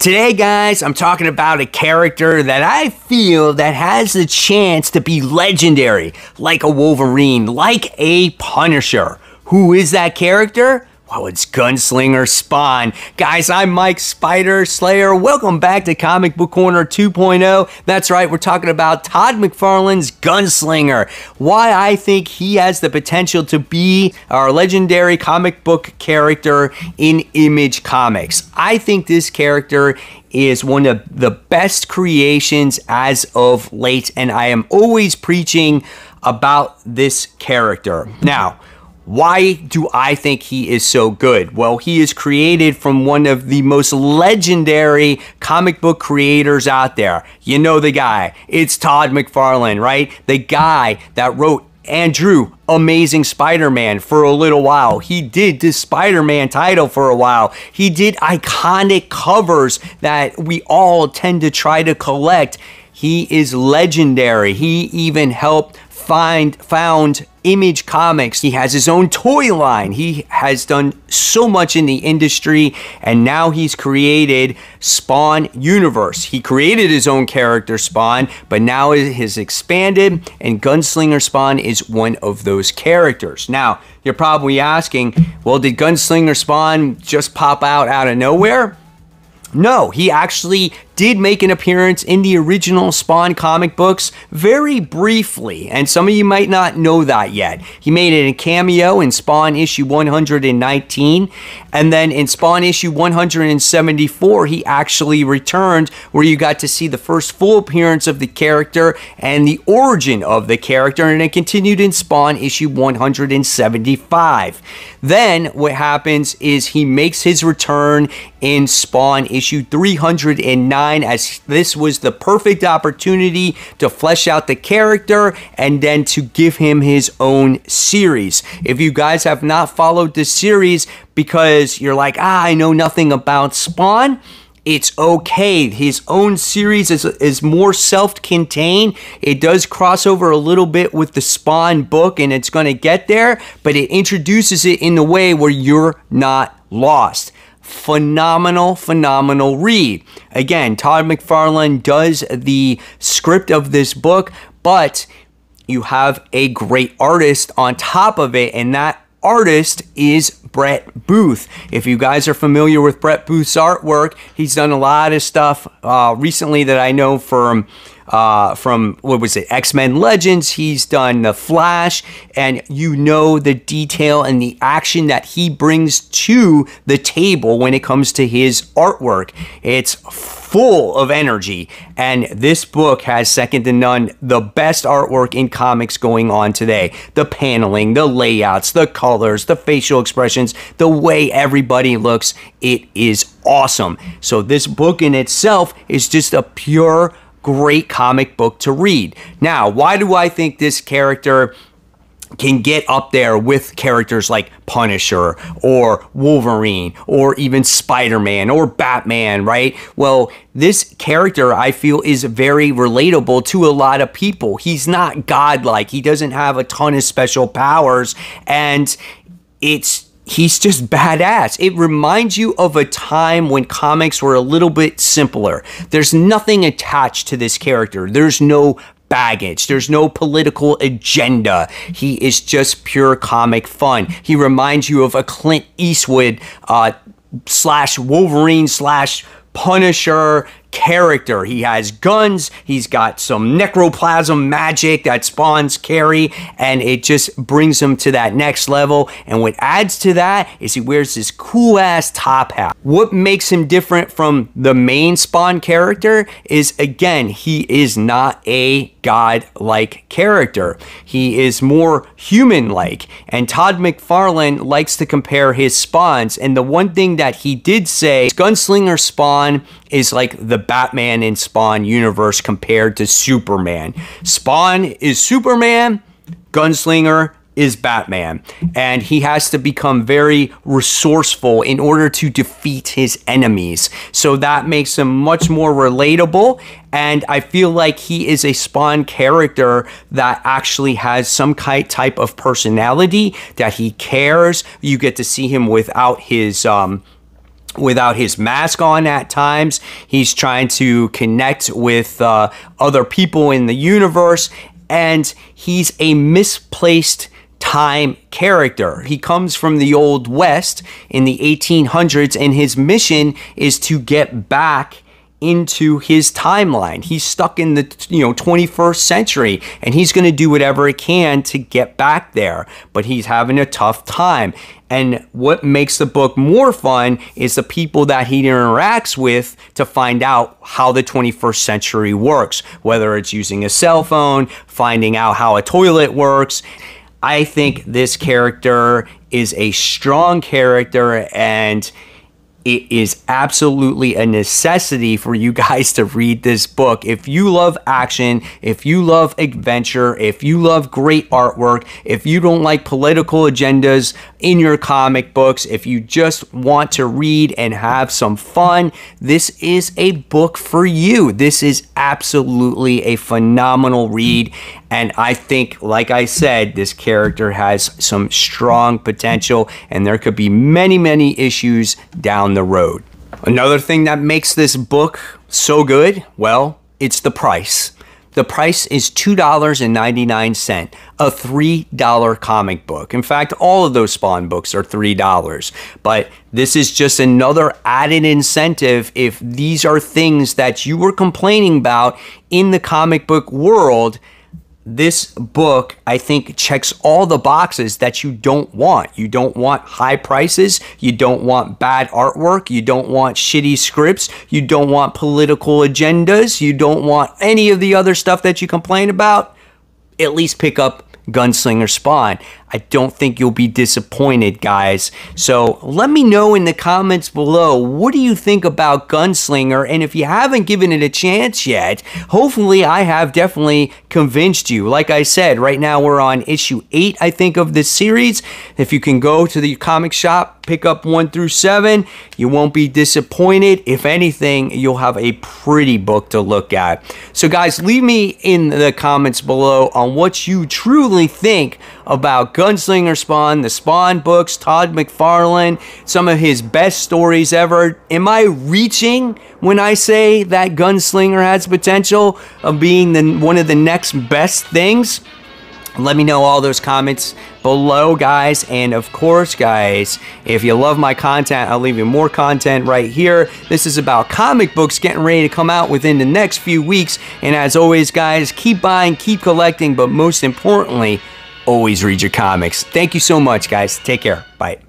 Today, guys, I'm talking about a character that I feel that has the chance to be legendary, like a Wolverine, like a Punisher. Who is that character? Well, it's Gunslinger Spawn. Guys, I'm Mike Spider Slayer. Welcome back to Comic Book Corner 2.0. That's right, we're talking about Todd McFarlane's Gunslinger. Why I think he has the potential to be our legendary comic book character in Image Comics. I think this character is one of the best creations as of late, and I am always preaching about this character. Now, why do I think he is so good? Well, he is created from one of the most legendary comic book creators out there. You know the guy. It's Todd McFarlane, right? The guy that wrote and drew Amazing Spider-Man for a little while. He did this Spider-Man title for a while. He did iconic covers that we all tend to try to collect. He is legendary. He even helped found Image Comics. He has his own toy line. He has done so much in the industry, and now he's created Spawn Universe. He created his own character Spawn, but now it has expanded, and Gunslinger Spawn is one of those characters. Now, you're probably asking, well, did Gunslinger Spawn just pop out of nowhere? No, he actually did make an appearance in the original Spawn comic books very briefly, and some of you might not know that yet. He made a cameo in Spawn issue 119, and then in Spawn issue 174, he actually returned, where you got to see the first full appearance of the character and the origin of the character, and it continued in Spawn issue 175. Then what happens is he makes his return in Spawn issue 309, as this was the perfect opportunity to flesh out the character and then to give him his own series. If you guys have not followed this series because you're like, I know nothing about Spawn, it's okay. His own series is more self-contained. It does cross over a little bit with the Spawn book, and it's going to get there, but it introduces it in a way where you're not lost. Phenomenal read. Again, Todd McFarlane does the script of this book, but you have a great artist on top of it, and that artist is Brett Booth. If you guys are familiar with Brett Booth's artwork, he's done a lot of stuff recently that I know from what was it, X-Men Legends. He's done The Flash, and you know the detail and the action that he brings to the table when it comes to his artwork. It's full of energy, and this book has, second to none, the best artwork in comics going on today. The paneling, the layouts, the colors, the facial expressions, the way everybody looks, it is awesome. So this book in itself is just a pure great comic book to read. Now, why do I think this character can get up there with characters like Punisher or Wolverine or even Spider-Man or Batman, right? Well, this character, I feel, is very relatable to a lot of people. He's not godlike. He doesn't have a ton of special powers, and he's just badass. It reminds you of a time when comics were a little bit simpler. There's nothing attached to this character. There's no baggage. There's no political agenda. He is just pure comic fun. He reminds you of a Clint Eastwood slash Wolverine slash Punisher character. He has guns, he's got some necroplasm magic that Spawns carry, and it just brings him to that next level. And what adds to that is he wears this cool ass top hat. What makes him different from the main Spawn character is, again, he is not a god-like character. He is more human-like, and Todd McFarlane likes to compare his Spawns, and the one thing that he did say is Gunslinger Spawn is like the Batman in Spawn universe compared to Superman. Spawn is Superman, Gunslinger is Batman, and he has to become very resourceful in order to defeat his enemies. So that makes him much more relatable, and I feel like he is a Spawn character that actually has some type of personality, that he cares. You get to see him without his without his mask on at times. He's trying to connect with other people in the universe, and he's a misplaced time character. He comes from the Old West in the 1800s, and his mission is to get back into his timeline. He's stuck in the 21st century, and he's going to do whatever he can to get back there, but he's having a tough time. And what makes the book more fun is the people that he interacts with to find out how the 21st century works, whether it's using a cell phone, finding out how a toilet works. I think this character is a strong character, and it is absolutely a necessity for you guys to read this book. If you love action, if you love adventure, if you love great artwork, if you don't like political agendas in your comic books, if you just want to read and have some fun, this is a book for you. This is absolutely a phenomenal read. And I think, like I said, this character has some strong potential, and there could be many, many issues down the road. Another thing that makes this book so good, well, it's the price. The price is $2.99, a $3 comic book. In fact, all of those Spawn books are $3. But this is just another added incentive if these are things that you were complaining about in the comic book world. This book, I think, checks all the boxes that you don't want. You don't want high prices. You don't want bad artwork. You don't want shitty scripts. You don't want political agendas. You don't want any of the other stuff that you complain about. At least pick up Gunslinger Spawn. I don't think you'll be disappointed, guys. So let me know in the comments below, what do you think about Gunslinger? And if you haven't given it a chance yet, hopefully I have definitely convinced you. Like I said, right now we're on issue 8, I think, of this series. If you can go to the comic shop, pick up 1 through 7, you won't be disappointed. If anything, you'll have a pretty book to look at. So guys, leave me in the comments below on what you truly think about Gunslinger Spawn, the Spawn books, Todd McFarlane, some of his best stories ever. Am I reaching when I say that Gunslinger has potential of being one of the next best things? Let me know all those comments below, guys. And of course, guys, if you love my content, I'll leave you more content right here. This is about comic books getting ready to come out within the next few weeks. And as always, guys, keep buying, keep collecting, but most importantly, always read your comics. Thank you so much, guys. Take care. Bye.